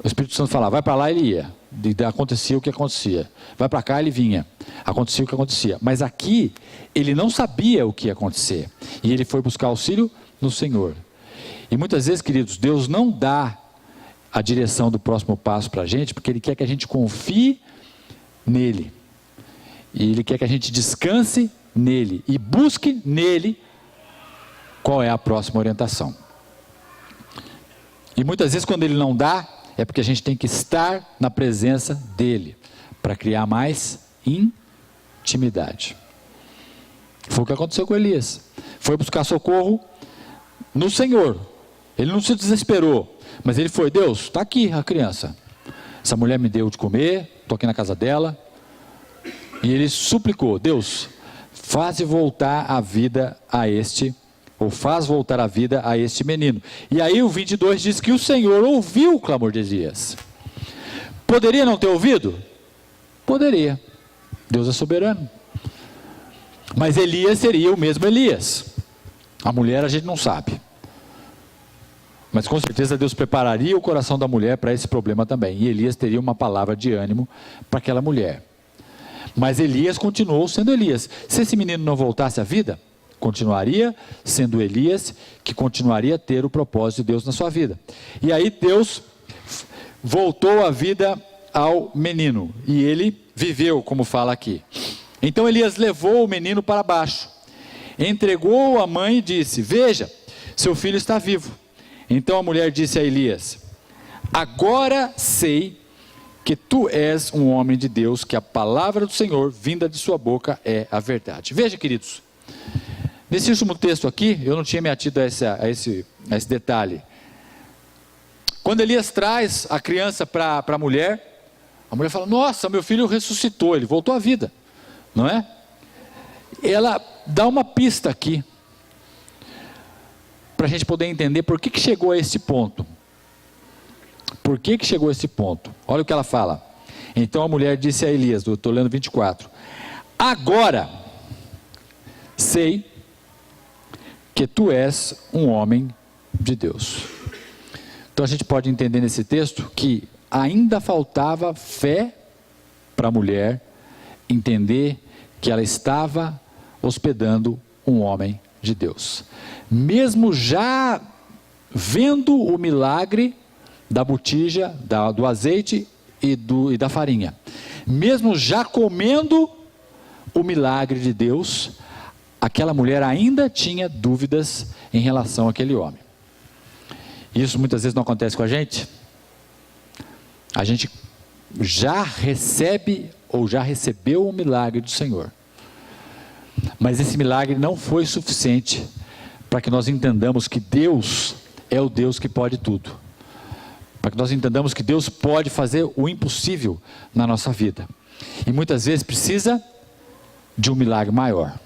O Espírito Santo falava: vai para lá, ele ia. Acontecia o que acontecia. Vai para cá, ele vinha. Acontecia o que acontecia. Mas aqui, ele não sabia o que ia acontecer. E ele foi buscar auxílio no Senhor. E muitas vezes, queridos, Deus não dá a direção do próximo passo para a gente, porque Ele quer que a gente confie nele. E Ele quer que a gente descanse nele. E busque nele qual é a próxima orientação. E muitas vezes, quando Ele não dá, é porque a gente tem que estar na presença dEle, para criar mais intimidade. Foi o que aconteceu com Elias. Foi buscar socorro no Senhor. Ele não se desesperou, mas ele foi: Deus, está aqui a criança. Essa mulher me deu de comer, estou aqui na casa dela. E ele suplicou: Deus, faz voltar a vida a este menino. E aí o 22 diz que o Senhor ouviu o clamor de Elias. Poderia não ter ouvido? Poderia. Deus é soberano. Mas Elias seria o mesmo Elias. A mulher a gente não sabe. Mas com certeza Deus prepararia o coração da mulher para esse problema também. E Elias teria uma palavra de ânimo para aquela mulher. Mas Elias continuou sendo Elias. Se esse menino não voltasse à vida, continuaria sendo Elias, que continuaria a ter o propósito de Deus na sua vida. E aí Deus voltou a vida ao menino. E ele viveu, como fala aqui. Então Elias levou o menino para baixo, entregou a mãe e disse: veja, seu filho está vivo. Então a mulher disse a Elias: agora sei que tu és um homem de Deus, que a palavra do Senhor vinda de sua boca é a verdade. Veja, queridos, nesse último texto aqui, eu não tinha me atido a esse detalhe. Quando Elias traz a criança para a mulher fala: nossa, meu filho ressuscitou, ele voltou à vida, não é? Ela dá uma pista aqui, para a gente poder entender por que chegou a esse ponto. Por que chegou a esse ponto? Olha o que ela fala. Então a mulher disse a Elias, estou lendo 24: agora sei que tu és um homem de Deus. Então a gente pode entender nesse texto que ainda faltava fé para a mulher entender que ela estava hospedando um homem de Deus. Mesmo já vendo o milagre da botija, do azeite e da farinha, mesmo já comendo o milagre de Deus, aquela mulher ainda tinha dúvidas em relação àquele homem. Isso muitas vezes não acontece com a gente. A gente já recebe ou já recebeu o milagre do Senhor. Mas esse milagre não foi suficiente para que nós entendamos que Deus é o Deus que pode tudo. Para que nós entendamos que Deus pode fazer o impossível na nossa vida. E muitas vezes precisa de um milagre maior.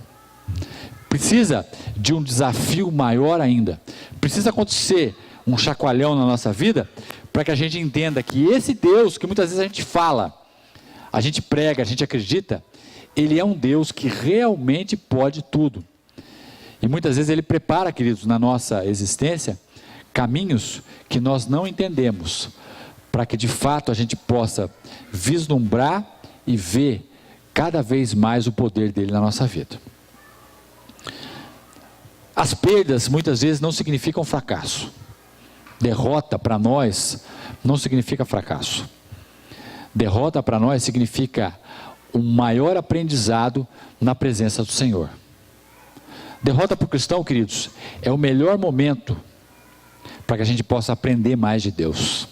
Precisa de um desafio maior ainda. Precisa acontecer um chacoalhão na nossa vida para que a gente entenda que esse Deus que muitas vezes a gente fala, a gente prega, a gente acredita, Ele é um Deus que realmente pode tudo. E muitas vezes Ele prepara, queridos, na nossa existência, caminhos que nós não entendemos, para que de fato a gente possa vislumbrar e ver cada vez mais o poder dele na nossa vida. As perdas muitas vezes não significam fracasso. Derrota para nós não significa fracasso. Derrota para nós significa um maior aprendizado na presença do Senhor. Derrota para o cristão, queridos, é o melhor momento para que a gente possa aprender mais de Deus.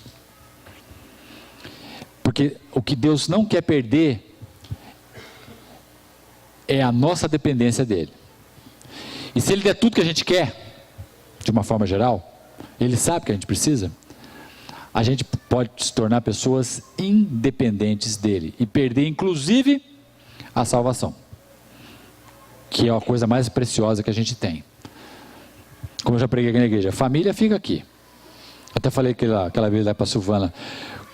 Porque o que Deus não quer perder é a nossa dependência dEle. E se Ele der tudo que a gente quer, de uma forma geral, Ele sabe que a gente precisa, a gente pode se tornar pessoas independentes dEle e perder inclusive a salvação, que é a coisa mais preciosa que a gente tem. Como eu já preguei aqui na igreja, família fica aqui. Até falei aquela vez lá para a Silvana,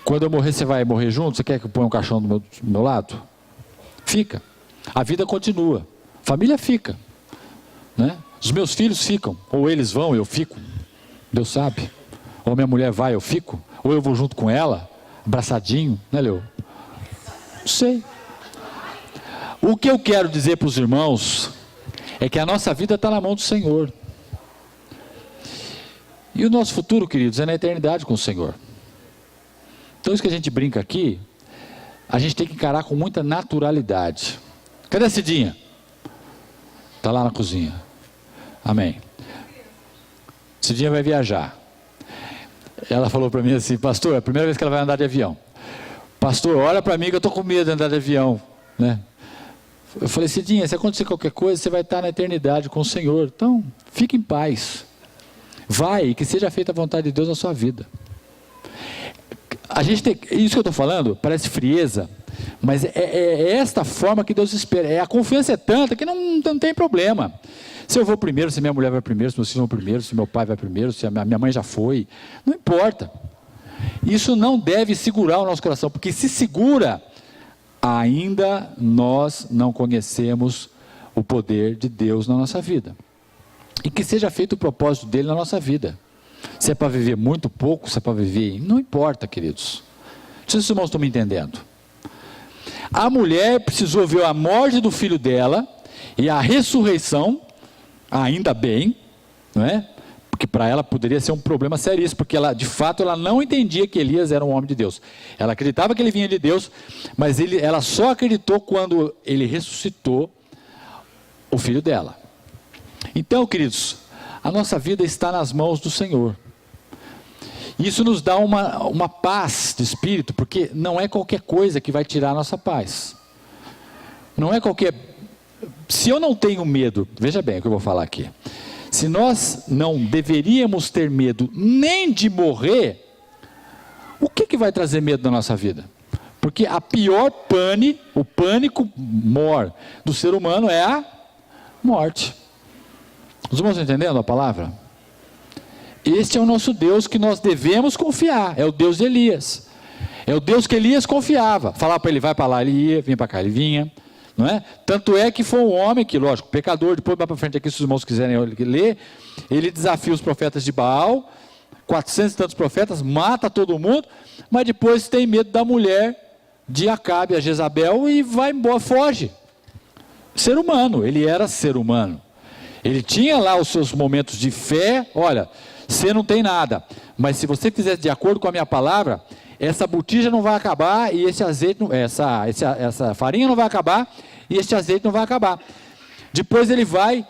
quando eu morrer, você vai morrer junto? Você quer que eu ponha um caixão do meu lado? Fica. A vida continua. Família fica. Né? Os meus filhos ficam. Ou eles vão, eu fico. Deus sabe. Ou minha mulher vai, eu fico. Ou eu vou junto com ela, abraçadinho. Né, Leo? Não sei. O que eu quero dizer para os irmãos é que a nossa vida está na mão do Senhor. E o nosso futuro, queridos, é na eternidade com o Senhor. Então isso que a gente brinca aqui, a gente tem que encarar com muita naturalidade. Cadê a Cidinha? Está lá na cozinha. Amém. Cidinha vai viajar. Ela falou para mim assim, pastor, é a primeira vez que ela vai andar de avião. Pastor, olha para mim que eu estou com medo de andar de avião. Né? Eu falei, Cidinha, se acontecer qualquer coisa, você vai estar na eternidade com o Senhor. Então, fique em paz. Vai, e que seja feita a vontade de Deus na sua vida. A gente tem, isso que eu estou falando, parece frieza, mas é esta forma que Deus espera. A confiança é tanta que não tem problema. Se eu vou primeiro, se minha mulher vai primeiro, se meus filhos vão primeiro, se meu pai vai primeiro, se a minha mãe já foi, não importa. Isso não deve segurar o nosso coração, porque se segura, ainda nós não conhecemos o poder de Deus na nossa vida. E que seja feito o propósito dele na nossa vida. Se é para viver muito pouco, se é para viver, não importa, queridos. Não sei se os irmãos estão me entendendo. A mulher precisou ver a morte do filho dela e a ressurreição, ainda bem, não é? Porque para ela poderia ser um problema seríssimo, porque ela, de fato, ela não entendia que Elias era um homem de Deus. Ela acreditava que ele vinha de Deus, mas ela só acreditou quando ele ressuscitou o filho dela. Então, queridos, a nossa vida está nas mãos do Senhor. Isso nos dá uma paz de espírito, porque não é qualquer coisa que vai tirar a nossa paz. Não é qualquer... Se eu não tenho medo, veja bem o que eu vou falar aqui. Se nós não deveríamos ter medo nem de morrer, o que vai trazer medo na nossa vida? Porque a pior o pânico maior do ser humano é a morte. Os irmãos estão entendendo a palavra? Este é o nosso Deus que nós devemos confiar. É o Deus de Elias. É o Deus que Elias confiava. Falava para ele, vai para lá, ele ia, vinha para cá, ele vinha. Não é? Tanto é que foi um homem que, lógico, pecador, depois vai para frente aqui, se os irmãos quiserem ler, ele desafia os profetas de Baal, 400 e tantos profetas, mata todo mundo, mas depois tem medo da mulher de Acabe, a Jezabel, e vai embora, foge. Ser humano, ele era ser humano. Ele tinha lá os seus momentos de fé, olha, você não tem nada, mas se você fizer de acordo com a minha palavra, essa botija não vai acabar, e esse azeite, essa farinha não vai acabar, e este azeite não vai acabar. Depois ele vai,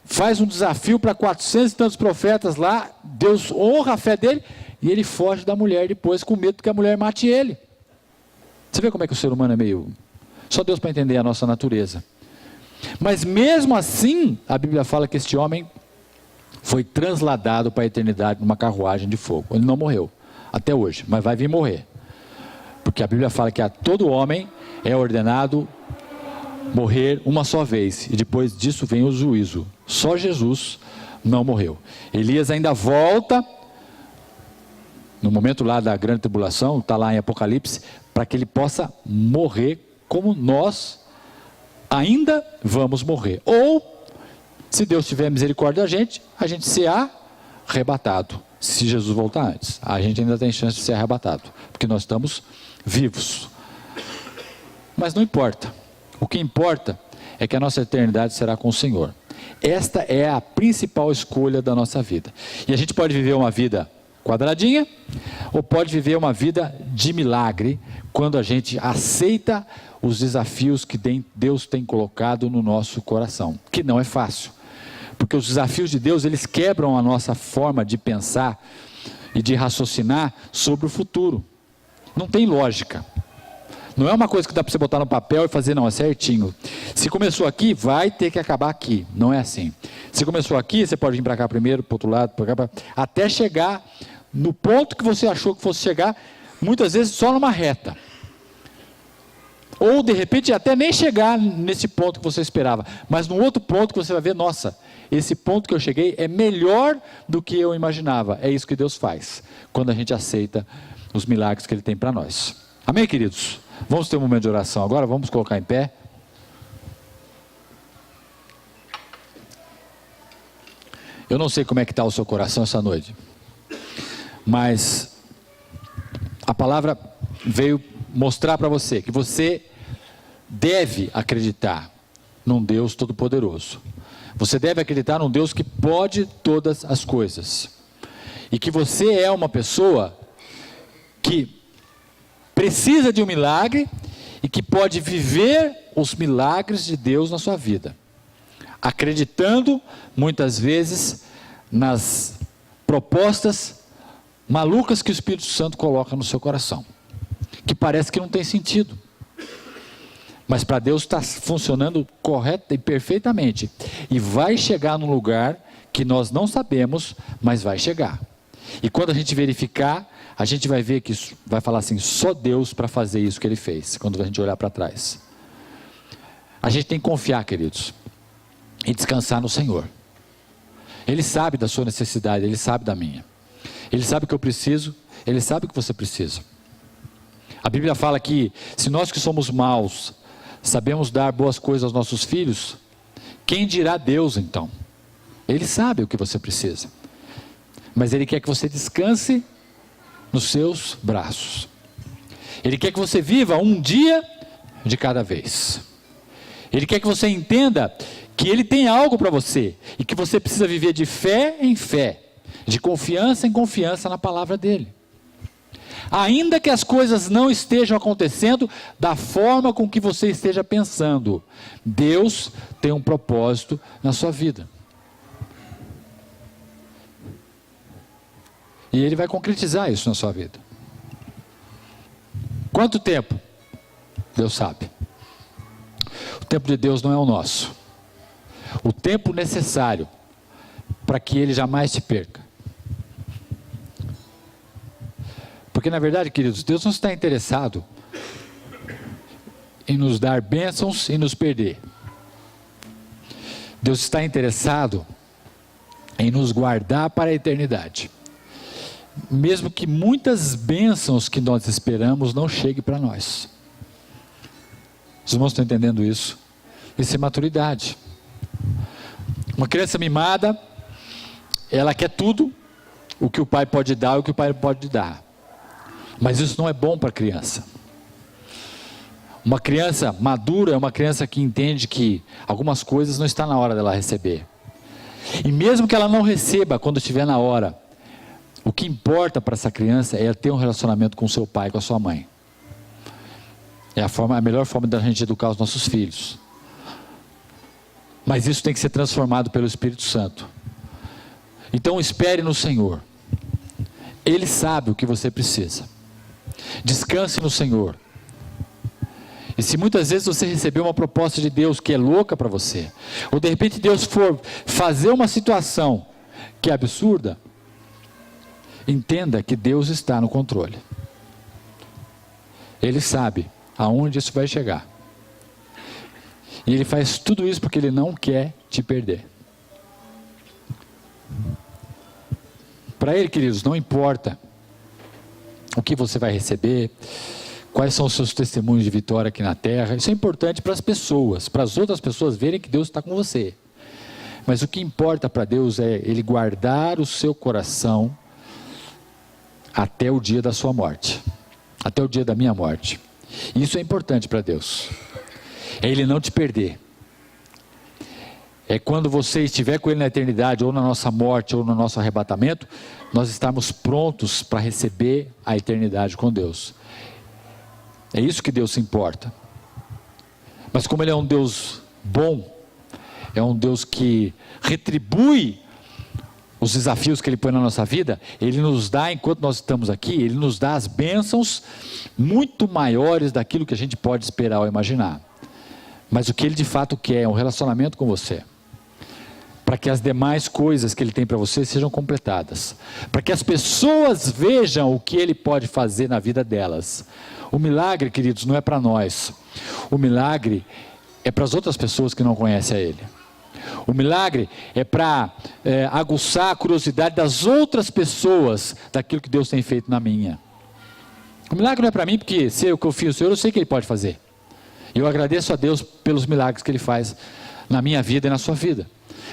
faz um desafio para 400 e tantos profetas lá, Deus honra a fé dele, e ele foge da mulher depois, com medo que a mulher mate ele. Você vê como é que o ser humano é meio... Só Deus para entender a nossa natureza. Mas mesmo assim, a Bíblia fala que este homem foi transladado para a eternidade numa carruagem de fogo. Ele não morreu, até hoje, mas vai vir morrer. Porque a Bíblia fala que a todo homem é ordenado morrer uma só vez, e depois disso vem o juízo. Só Jesus não morreu. Elias ainda volta, no momento lá da grande tribulação, está lá em Apocalipse, para que ele possa morrer como nós ainda vamos morrer. Ou, se Deus tiver misericórdia da gente ser arrebatado. Se Jesus voltar antes, a gente ainda tem chance de ser arrebatado, porque nós estamos vivos. Mas não importa. O que importa é que a nossa eternidade será com o Senhor. Esta é a principal escolha da nossa vida. E a gente pode viver uma vida quadradinha, ou pode viver uma vida de milagre, quando a gente aceita os desafios que Deus tem colocado no nosso coração, que não é fácil, porque os desafios de Deus, eles quebram a nossa forma de pensar e de raciocinar sobre o futuro. Não tem lógica. Não é uma coisa que dá para você botar no papel e fazer, não, é certinho. Se começou aqui, vai ter que acabar aqui. Não é assim. Se começou aqui, você pode vir para cá primeiro, para o outro lado, para cá, até chegar no ponto que você achou que fosse chegar, muitas vezes só numa reta. Ou, de repente, até nem chegar nesse ponto que você esperava, mas num outro ponto que você vai ver, nossa, esse ponto que eu cheguei é melhor do que eu imaginava. É isso que Deus faz, quando a gente aceita os milagres que Ele tem para nós. Amém, queridos? Vamos ter um momento de oração agora, vamos colocar em pé. Eu não sei como é que está o seu coração essa noite, mas a palavra veio mostrar para você que você deve acreditar num Deus Todo-Poderoso. Você deve acreditar num Deus que pode todas as coisas. E que você é uma pessoa que precisa de um milagre e que pode viver os milagres de Deus na sua vida. Acreditando, muitas vezes, nas propostas malucas que o Espírito Santo coloca no seu coração. Que parece que não tem sentido. Mas para Deus está funcionando correta e perfeitamente. E vai chegar num lugar que nós não sabemos, mas vai chegar. E quando a gente verificar, a gente vai ver que isso, vai falar assim, só Deus para fazer isso que Ele fez, quando a gente olhar para trás. A gente tem que confiar, queridos, e descansar no Senhor. Ele sabe da sua necessidade, Ele sabe da minha. Ele sabe o que eu preciso, Ele sabe o que você precisa. A Bíblia fala que, se nós que somos maus, sabemos dar boas coisas aos nossos filhos, quem dirá Deus então? Ele sabe o que você precisa. Mas Ele quer que você descanse nos seus braços. Ele quer que você viva um dia de cada vez. Ele quer que você entenda que Ele tem algo para você, e que você precisa viver de fé em fé, de confiança em confiança na palavra dEle. Ainda que as coisas não estejam acontecendo da forma com que você esteja pensando, Deus tem um propósito na sua vida. E Ele vai concretizar isso na sua vida. Quanto tempo? Deus sabe. O tempo de Deus não é o nosso. O tempo necessário para que Ele jamais te perca. Porque na verdade, queridos, Deus não está interessado em nos dar bênçãos e nos perder. Deus está interessado em nos guardar para a eternidade. Mesmo que muitas bênçãos que nós esperamos não cheguem para nós. Os irmãos estão entendendo isso? Isso é maturidade. Uma criança mimada, ela quer tudo o que o pai pode dar, o que o pai pode dar. Mas isso não é bom para a criança. Uma criança madura é uma criança que entende que algumas coisas não está na hora dela receber. E mesmo que ela não receba quando estiver na hora, o que importa para essa criança é ter um relacionamento com o seu pai, com a sua mãe. É a melhor forma da gente educar os nossos filhos. Mas isso tem que ser transformado pelo Espírito Santo. Então espere no Senhor. Ele sabe o que você precisa. Descanse no Senhor. E se muitas vezes você recebeu uma proposta de Deus que é louca para você, ou de repente Deus for fazer uma situação que é absurda, entenda que Deus está no controle. Ele sabe aonde isso vai chegar. E Ele faz tudo isso porque Ele não quer te perder. Para Ele, queridos, não importa o que você vai receber, quais são os seus testemunhos de vitória aqui na terra. Isso é importante para as pessoas, para as outras pessoas verem que Deus está com você. Mas o que importa para Deus é Ele guardar o seu coração até o dia da sua morte, até o dia da minha morte. Isso é importante para Deus. É Ele não te perder. É quando você estiver com Ele na eternidade, ou na nossa morte, ou no nosso arrebatamento, nós estamos prontos para receber a eternidade com Deus. É isso que Deus se importa. Mas como Ele é um Deus bom, é um Deus que retribui os desafios que Ele põe na nossa vida, Ele nos dá, enquanto nós estamos aqui, Ele nos dá as bênçãos muito maiores daquilo que a gente pode esperar ou imaginar. Mas o que Ele de fato quer é um relacionamento com você, para que as demais coisas que Ele tem para você sejam completadas, para que as pessoas vejam o que Ele pode fazer na vida delas. O milagre, queridos, não é para nós. O milagre é para as outras pessoas que não conhecem a Ele. O milagre é para aguçar a curiosidade das outras pessoas daquilo que Deus tem feito na minha. O milagre não é para mim, porque se eu confio no Senhor, eu sei que Ele pode fazer. E eu agradeço a Deus pelos milagres que Ele faz na minha vida e na sua vida.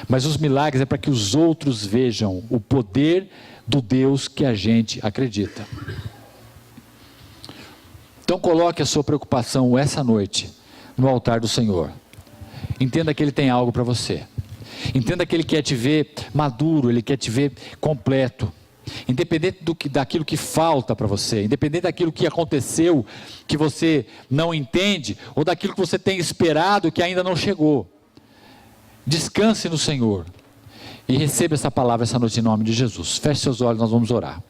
Mas os milagres é para que os outros vejam o poder do Deus que a gente acredita. Então coloque a sua preocupação essa noite no altar do Senhor. Entenda que Ele tem algo para você. Entenda que Ele quer te ver maduro, Ele quer te ver completo. Independente daquilo que falta para você, independente daquilo que aconteceu, que você não entende, ou daquilo que você tem esperado que ainda não chegou. Descanse no Senhor e receba essa palavra essa noite em nome de Jesus. Feche seus olhos, nós vamos orar.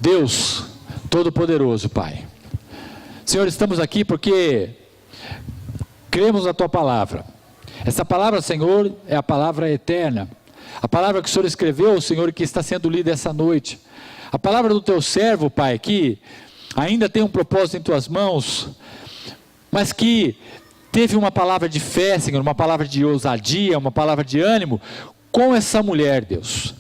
Deus Todo-Poderoso, Pai, Senhor, estamos aqui porque cremos na Tua palavra. Essa palavra, Senhor, é a palavra eterna, a palavra que o Senhor escreveu, Senhor, e que está sendo lida essa noite. A palavra do Teu servo, Pai, que ainda tem um propósito em Tuas mãos, mas que teve uma palavra de fé, Senhor, uma palavra de ousadia, uma palavra de ânimo com essa mulher, Deus.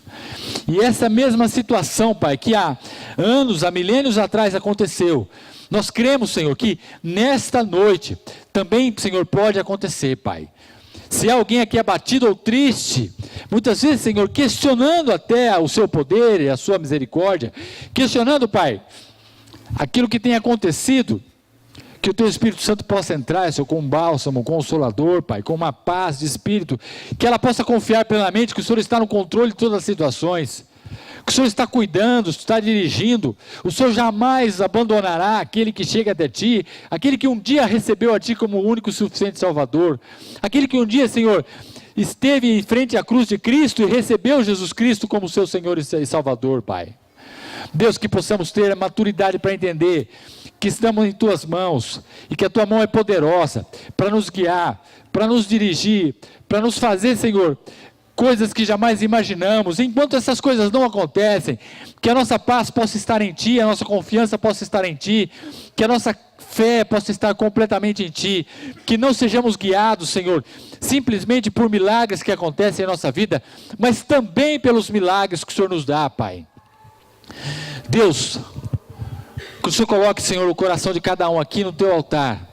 E essa mesma situação, Pai, que há anos, há milênios atrás aconteceu, nós cremos, Senhor, que nesta noite também, Senhor, pode acontecer, Pai. Se há alguém aqui abatido ou triste, muitas vezes, Senhor, questionando até o Seu poder e a Sua misericórdia, questionando, Pai, aquilo que tem acontecido, que o Teu Espírito Santo possa entrar, Senhor, com um bálsamo, um consolador, Pai, com uma paz de espírito, que ela possa confiar plenamente que o Senhor está no controle de todas as situações, que o Senhor está cuidando, está dirigindo, o Senhor jamais abandonará aquele que chega até Ti, aquele que um dia recebeu a Ti como o único e suficiente Salvador, aquele que um dia, Senhor, esteve em frente à cruz de Cristo e recebeu Jesus Cristo como seu Senhor e Salvador, Pai. Deus, que possamos ter a maturidade para entender que estamos em Tuas mãos e que a Tua mão é poderosa para nos guiar, para nos dirigir, para nos fazer, Senhor, coisas que jamais imaginamos. Enquanto essas coisas não acontecem, que a nossa paz possa estar em Ti, a nossa confiança possa estar em Ti, que a nossa fé possa estar completamente em Ti, que não sejamos guiados, Senhor, simplesmente por milagres que acontecem em nossa vida, mas também pelos milagres que o Senhor nos dá, Pai. Deus, que o Senhor coloque, Senhor, o coração de cada um aqui no Teu altar,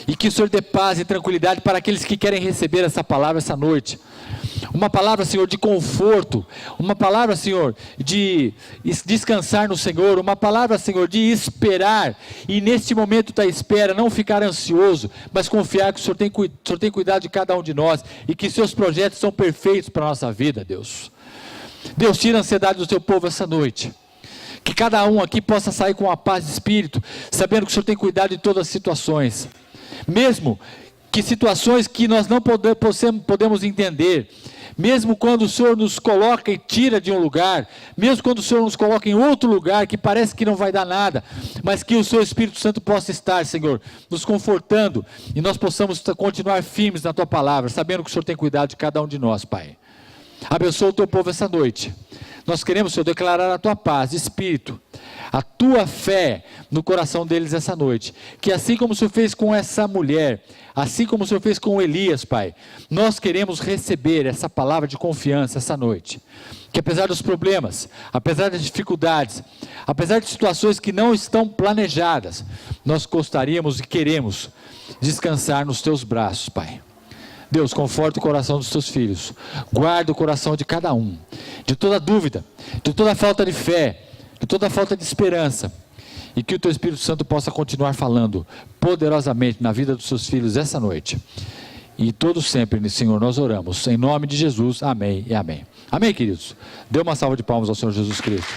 e que o Senhor dê paz e tranquilidade para aqueles que querem receber essa palavra essa noite. Uma palavra, Senhor, de conforto, uma palavra, Senhor, de descansar no Senhor, uma palavra, Senhor, de esperar, e neste momento da espera, não ficar ansioso, mas confiar que o Senhor tem cuidado de cada um de nós, e que Seus projetos são perfeitos para a nossa vida, Deus. Deus, tira a ansiedade do Teu povo essa noite, que cada um aqui possa sair com a paz de espírito, sabendo que o Senhor tem cuidado de todas as situações, mesmo que situações que nós não podemos entender, mesmo quando o Senhor nos coloca e tira de um lugar, mesmo quando o Senhor nos coloca em outro lugar que parece que não vai dar nada, mas que o Seu Espírito Santo possa estar, Senhor, nos confortando e nós possamos continuar firmes na Tua palavra, sabendo que o Senhor tem cuidado de cada um de nós, Pai. Abençoa o Teu povo essa noite. Nós queremos, Senhor, declarar a Tua paz, Espírito, a Tua fé no coração deles essa noite. Que assim como o Senhor fez com essa mulher, assim como o Senhor fez com Elias, Pai, nós queremos receber essa palavra de confiança essa noite. Que apesar dos problemas, apesar das dificuldades, apesar de situações que não estão planejadas, nós gostaríamos e queremos descansar nos Teus braços, Pai. Deus, conforta o coração dos Teus filhos, guarda o coração de cada um, de toda dúvida, de toda falta de fé, de toda falta de esperança, e que o Teu Espírito Santo possa continuar falando poderosamente na vida dos Seus filhos essa noite, e todos sempre, Senhor, nós oramos, em nome de Jesus, amém e amém. Amém, queridos? Dê uma salva de palmas ao Senhor Jesus Cristo.